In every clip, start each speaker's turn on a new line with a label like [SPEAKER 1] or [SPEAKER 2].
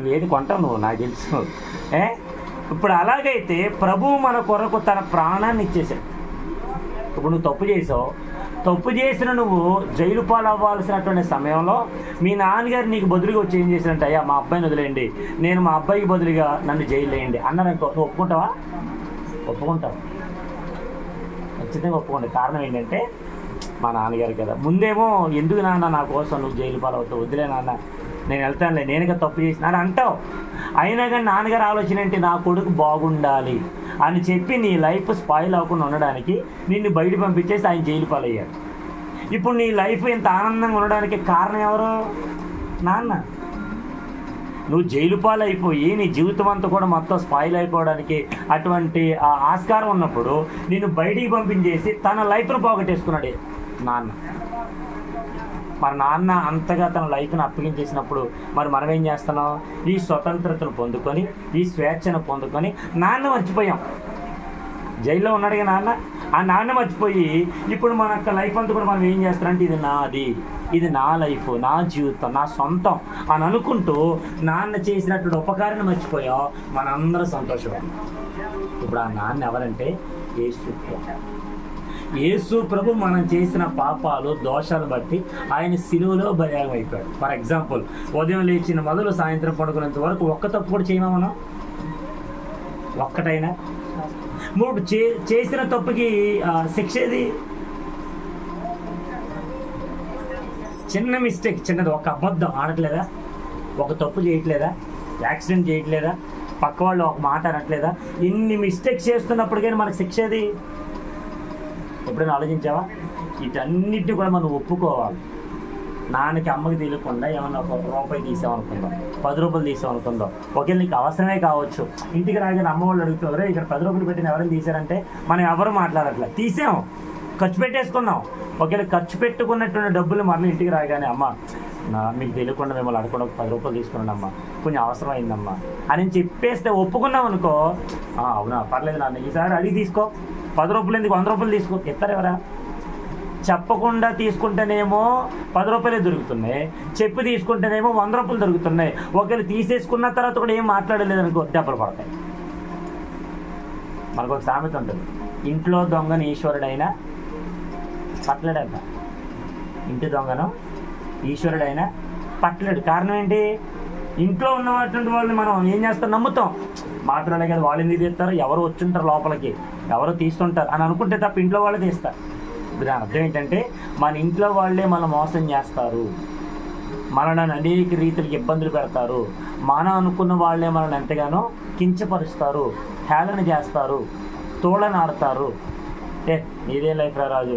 [SPEAKER 1] నువ్వు ఏది కొంటావు నువ్వు, నాకు తెలుసు. ఇప్పుడు అలాగైతే ప్రభువు మన కొరకు తన ప్రాణాన్ని ఇచ్చేసాడు. ఇప్పుడు నువ్వు తప్పు చేసావు, తప్పు చేసిన నువ్వు జైలు పాలు అవ్వాల్సినటువంటి సమయంలో మీ నాన్నగారు నీకు బదులుగా వచ్చి ఏం చేసినట్టు, అయ్యా మా అబ్బాయిని వదిలేయండి, నేను మా అబ్బాయికి బదులుగా నన్ను జైలు వేయండి అన్నారనుకో, నువ్వు ఒప్పుకుంటావా? ఒప్పుకుంటావు, ఖచ్చితంగా ఒప్పుకోండి. కారణం ఏంటంటే మా నాన్నగారు కదా. ముందేమో ఎందుకు నాన్న నా కోసం నువ్వు జైలు పాలు అవుతావు, వదిలే నాన్న నేను వెళ్తానులే, నేనుగా తప్పు చేసిన అని అంటావు. అయినా కానీ నాన్నగారు ఆలోచన ఏంటి, నా కొడుకు బాగుండాలి అని చెప్పి నీ లైఫ్ స్పాయిల్ అవ్వకుండా ఉండడానికి నిన్ను బయట పంపించేసి ఆయన జైలు పాలయ్యాడు. ఇప్పుడు నీ లైఫ్ ఇంత ఆనందంగా ఉండడానికి కారణం ఎవరు? నాన్న. నువ్వు జైలు పాలు అయిపోయి నీ జీవితం అంతా కూడా మొత్తం స్పాయిల్ అయిపోవడానికి అటువంటి ఆస్కారం ఉన్నప్పుడు నిన్ను బయటికి పంపించేసి తన లైఫ్ను పోగొట్టేసుకున్నాడు నాన్న. మరి నాన్న అంతగా తన లైఫ్ను అప్పగించేసినప్పుడు మరి మనం ఏం చేస్తున్నాం? ఈ స్వతంత్రతను పొందుకొని, ఈ స్వేచ్ఛను పొందుకొని నాన్న మర్చిపోయాం. జైల్లో ఉన్నాడుగా నాన్న, ఆ నాన్న మర్చిపోయి ఇప్పుడు మన యొక్క లైఫ్ అంతా కూడా మనం ఏం చేస్తారంటే ఇది నాది, ఇది నా లైఫ్, నా జీవితం, నా సొంతం అని అనుకుంటూ నాన్న చేసినటువంటి ఉపకారాన్ని మర్చిపోయాం. మనందరూ సంతోషం. ఇప్పుడు ఆ నాన్న ఎవరంటే యేసు ప్రభు. యేసు ప్రభు మనం చేసిన పాపాలు దోషాలు బట్టి ఆయన సిలువలో బలియాగం అయిపోయాడు. ఫర్ ఎగ్జాంపుల్, ఉదయం లేచిన మొదలు సాయంత్రం పడుకునేంత వరకు ఒక్క తప్పు కూడా చేయమా మనం? ఒక్కటైనా? మూడు చేసిన తప్పుకి శిక్ష ఏది? చిన్న మిస్టేక్, చిన్నది, ఒక అబద్ధం ఆడట్లేదా, ఒక తప్పు చేయట్లేదా, యాక్సిడెంట్ చేయట్లేదా, పక్క వాళ్ళు ఒక మాట అనట్లేదా, ఇన్ని మిస్టేక్స్ చేస్తున్నప్పుడు కానీ మనకు శిక్ష ఏది? ఎప్పుడైనా ఆలోచించావా? వీటన్నిటిని కూడా మనం ఒప్పుకోవాలి. నాన్నకి అమ్మకి తెలియకుండా ఏమన్నా ఒక రూపాయి తీసామనుకుందాం, 10 రూపాయలు తీసామనుకుందాం, ఒకవేళ నీకు అవసరమే కావచ్చు. ఇంటికి రాగానే అమ్మ వాళ్ళు అడుగుతారు, ఇక్కడ 10 రూపాయలు పెట్టిన ఎవరైనా తీశారంటే మనం ఎవరు మాట్లాడట్లే, తీసాం, ఖర్చు పెట్టేసుకున్నాం. ఒకవేళ ఖర్చు పెట్టుకున్నటువంటి డబ్బులు మళ్ళీ ఇంటికి రాగానే అమ్మ మీకు తెలియకుండా మిమ్మల్ని అడగకుండా 10 రూపాయలు తీసుకున్నాను అమ్మా, కొంచెం అవసరం అయిందమ్మా అని చెప్పేస్తే ఒప్పుకున్నాం అనుకో, అవునా పర్లేదు నాన్న ఈసారి అడిగి తీసుకో, 10 రూపాయలు ఎందుకు 100 రూపాయలు తీసుకో, ఇస్తారు ఎవరా? చెప్పకుండా తీసుకుంటేనేమో 10 రూపాయలే దొరుకుతున్నాయి, చెప్పి తీసుకుంటేనేమో 100 రూపాయలు దొరుకుతున్నాయి. ఒకవేళ తీసేసుకున్న తర్వాత కూడా ఏం మాట్లాడలేదు అనుకో, దెబ్బలు పడతాయి. మనకు ఒక సామెత ఉంటుంది, ఇంట్లో దొంగను ఈశ్వరుడైనా పట్టలేడంట. ఇంటి దొంగను ఈశ్వరుడైనా పట్టలేడు. కారణం ఏంటి? ఇంట్లో ఉన్నటువంటి వాళ్ళని మనం ఏం చేస్తాం? నమ్ముతాం. మాట్లాడే కదా, వాళ్ళు ఎందుకు తీస్తారు, ఎవరు వచ్చుంటారు లోపలికి, ఎవరు తీస్తుంటారు అని అనుకుంటే తప్ప ఇంట్లో వాళ్ళే తీస్తారు. దాని అర్థం ఏంటంటే మన ఇంట్లో వాళ్ళే మనం మోసం చేస్తారు, మనల్ని అనేక రీతికి ఇబ్బందులు పెడతారు, మనం అనుకున్న వాళ్ళే మనల్ని ఎంతగానో కించపరుస్తారు, హేళన చేస్తారు, తోళనాడతారు. నీదేం లైఫ్ రా రాజు,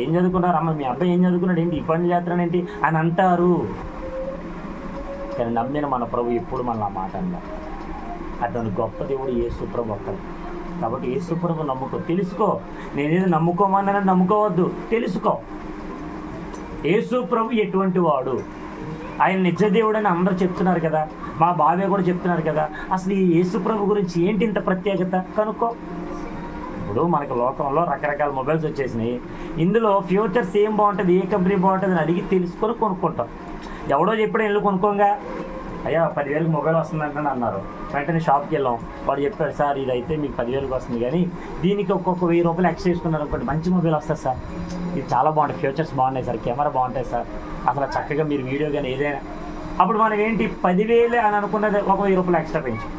[SPEAKER 1] ఏం చదువుకున్నారు అమ్మ, మీ అబ్బాయి ఏం చదువుకున్నాడు ఏంటి, ఈ పనులు చేస్తున్నాడేంటి అని అంటారు. కానీ నమ్మిన మన ప్రభు ఎప్పుడు మన ఆ మాట అన్నారు. అటువంటి గొప్ప దేవుడు యేసు ప్రభు ఒక్కడు. కాబట్టి యేసు ప్రభు నమ్ముకో, తెలుసుకో. నేనేది నమ్ముకోమన్నానని నమ్ముకోవద్దు, తెలుసుకో. యేసు ప్రభు ఎటువంటి వాడు, ఆయన నిజ దేవుడు అని అందరూ చెప్తున్నారు కదా, మా బాబాయ్ కూడా చెప్తున్నారు కదా. అసలు ఈ యేసు ప్రభు గురించి ఏంటి ఇంత ప్రత్యేకత కనుక్కో. ఇప్పుడు మనకు లోకంలో రకరకాల మొబైల్స్ వచ్చేసినాయి, ఇందులో ఫ్యూచర్స్ ఏం బాగుంటుంది, ఏ కంపెనీ బాగుంటుంది అని అడిగి తెలుసుకొని కొనుక్కుంటాం. ఎవడో చెప్పడం వెళ్ళి కొనుక్కోగా, అయ్యా 10,000కి మొబైల్ వస్తుందంటే అన్నారు. వెంటనే షాప్కి వెళ్ళాం, వాడు చెప్పాడు సార్ ఇదైతే మీకు 10,000కి వస్తుంది, కానీ దీనికి ఒక్కొక్క 1000 రూపాయలు ఎక్స్ట్రా చేసుకున్నారు అనుకోండి, మంచి మొబైల్ వస్తుంది సార్, ఇది చాలా బాగుంటుంది, ఫ్యూచర్స్ బాగున్నాయి సార్, కెమెరా బాగుంటాయి సార్, అసలు చక్కగా మీరు వీడియో కానీ ఏదైనా. అప్పుడు మనం ఏంటి 10,000 అని అనుకున్నది ఒక 1000 రూపాయలు ఎక్స్ట్రా పెంచు.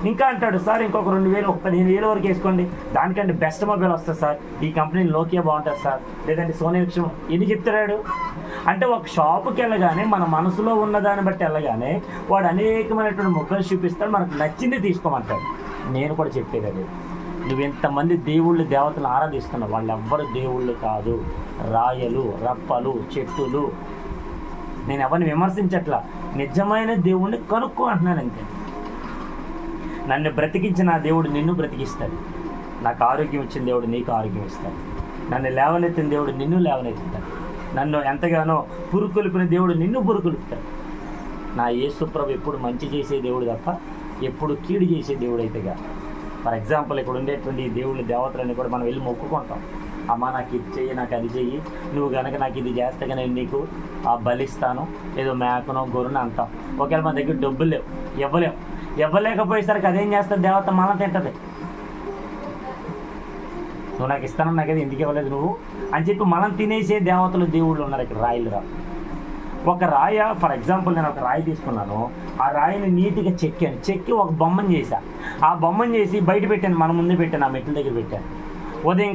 [SPEAKER 1] ఇంకా అంటాడు సార్ ఇంకొక 2,000, ఒక 15,000 వరకు వేసుకోండి, దానికంటే బెస్ట్ మొబైల్ వస్తుంది సార్, ఈ కంపెనీ నోకియా బాగుంటుంది సార్, లేదంటే సోనీ విషయం ఎన్ని చెప్తాడు. అంటే ఒక షాపుకి వెళ్ళగానే మన మనసులో ఉన్నదాన్ని బట్టి వెళ్ళగానే వాడు అనేకమైనటువంటి మొక్కలు చూపిస్తాడు, మనకు నచ్చింది తీసుకోమంటాడు. నేను కూడా చెప్పేది అదే, నువ్వు ఎంతమంది దేవుళ్ళు దేవతలు ఆరాధిస్తున్నావు, వాళ్ళు ఎవ్వరు దేవుళ్ళు కాదు, రాయలు, రప్పలు, చెట్టులు. నేను ఎవరిని విమర్శించట్లా, నిజమైన దేవుణ్ణి కనుక్కో అంటున్నాను అంతే. నన్ను బ్రతికించిన దేవుడు నిన్ను బ్రతికిస్తాడు, నాకు ఆరోగ్యం ఇచ్చిన దేవుడు నీకు ఆరోగ్యం ఇస్తాడు, నన్ను లేవనెత్తిన దేవుడు నిన్ను లేవనెత్తుతాడు, నన్ను ఎంతగానో పురుకొలిపిన దేవుడు నిన్ను పురుకొలుపుతాడు. నా యేసు ప్రభు ఎప్పుడు మంచి చేసే దేవుడు తప్ప ఎప్పుడు కీడు చేసే దేవుడు అయితే కాదు. ఫర్ ఎగ్జాంపుల్ ఇక్కడ ఉండేటువంటి దేవుళ్ళ దేవతలన్నీ కూడా మనం వెళ్ళి మొక్కుకుంటాం, అమ్మ నాకు ఇది చెయ్యి, నాకు అది చెయ్యి, నువ్వు కనుక నాకు ఇది చేస్తే కనుక నేను నీకు బలిస్తాను, ఏదో మేకనో గొర్రెను అంటాం. ఒకవేళ మన దగ్గర డబ్బులు లేవు, ఇవ్వలేకపోయేసరికి అదేం చేస్తుంది, దేవత మనం తింటుంది. నువ్వు నాకు ఇస్తాను, నాకు అది ఎందుకు ఇవ్వలేదు నువ్వు అని చెప్పి మనం తినేసే దేవతలు దేవుళ్ళు ఉన్నారు ఇక్కడ. రాయిలు రా, ఒక రాయ, ఫర్ ఎగ్జాంపుల్ నేను ఒక రాయి తీసుకున్నాను, ఆ రాయిని నీట్గా చెక్కి ఒక బొమ్మను చేశా. ఆ బొమ్మను చేసి బయట పెట్టాను, మన ముందే పెట్టాను, ఆ మెట్ల దగ్గర పెట్టాను. ఉదయం